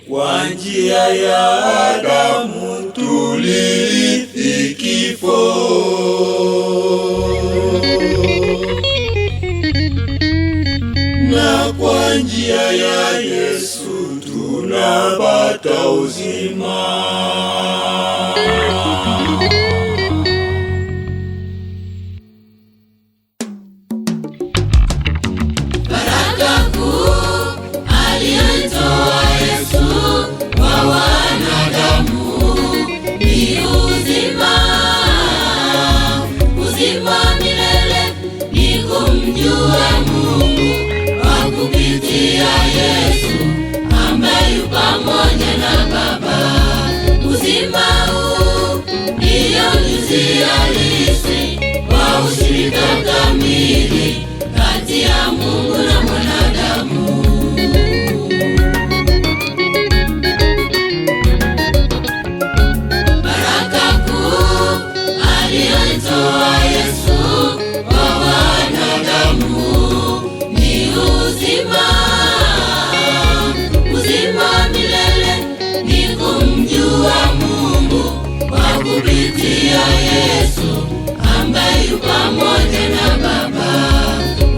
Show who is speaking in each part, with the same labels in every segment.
Speaker 1: Kwa njia ya Adamu tulirithi kifo, na kwa njia ya Yesu tunapata uzima.
Speaker 2: Kamili kati ya Mungu na mwanadamu. Baraka kuu aliyoitoa Yesu kwa wanadamu ni uzima, uzima milele, ni kumjua Mungu kwa kupitia Yesu ambaye yu pamoja na Baba.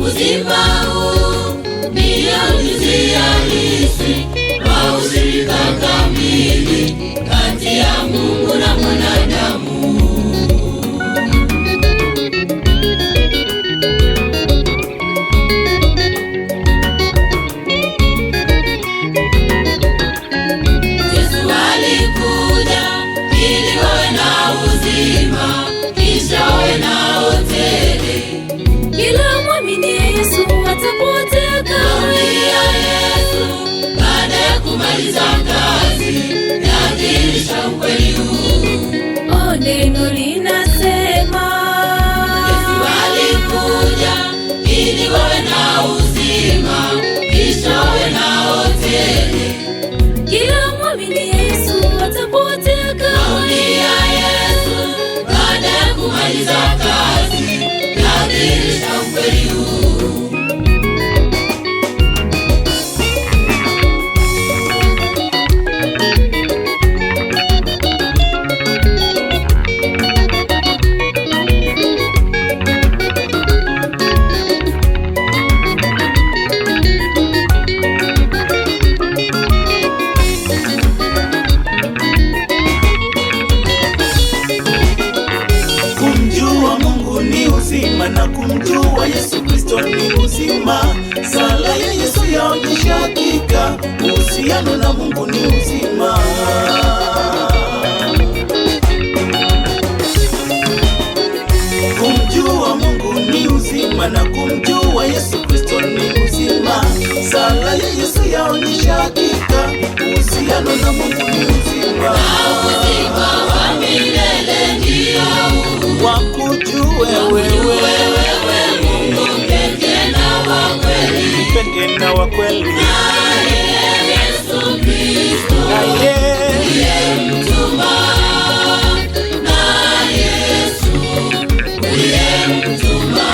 Speaker 2: Uzima huu ndio njia halisi wa ushirika kamili kati ya Mungu na mwanadamu. Yesu alikuja ili wawe na uzima, kisha wawe nao tele.
Speaker 3: Kila mwamini Yesu atapotea kamwe.
Speaker 2: Yesu baada ya kumaliza kazi yadhihirisha ukweli huu.
Speaker 3: Neno linasema
Speaker 2: Yesu alikuja ili wawe na uzima, kisha wawe nao tele.
Speaker 3: Kila mwamini Yesu atapotea kamwe.
Speaker 2: Yesu baada ya kumaliza kazi yadhihirisha ukweli huu.
Speaker 1: Kumjua Mungu ni uzima na kumjua Yesu Kristo ni uzima. Sala ya Yesu yaonyesha hakika uhusiano na Mungu ni uzima. Kumjua Mungu ni uzima na kumjua Yesu Kristo ni uzima. Sala ya Yesu yaonyesha hakika uhusiano na Mungu ni uzima.
Speaker 2: Uzima wa milele ndio
Speaker 1: wakujue wewe
Speaker 2: Mungu pekee na wa kweli,
Speaker 1: naye
Speaker 2: Yesu Kristo uliyemtuma, na Yesu uliyemtuma.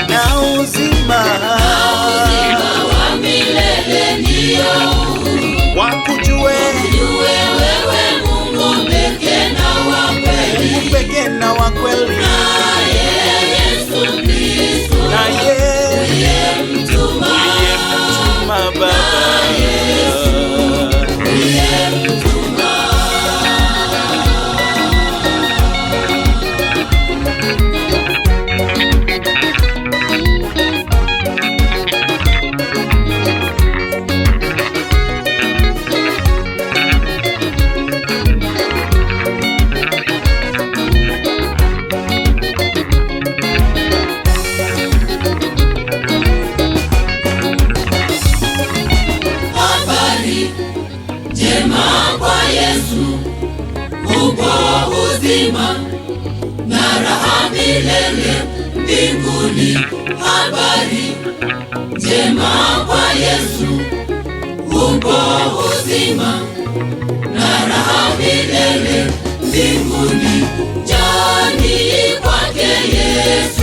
Speaker 1: na uzima
Speaker 2: wa milele ndio
Speaker 1: wakujue
Speaker 2: wewe Mungu pekee na wa kweli,
Speaker 1: naye
Speaker 2: Yesu Kristo uliyemtuma
Speaker 1: Baba.
Speaker 2: uzima na raha milele mbinguni. Habari njema kwa Yesu, upo uzima na raha milele mbinguni. Njoni kwake Yesu.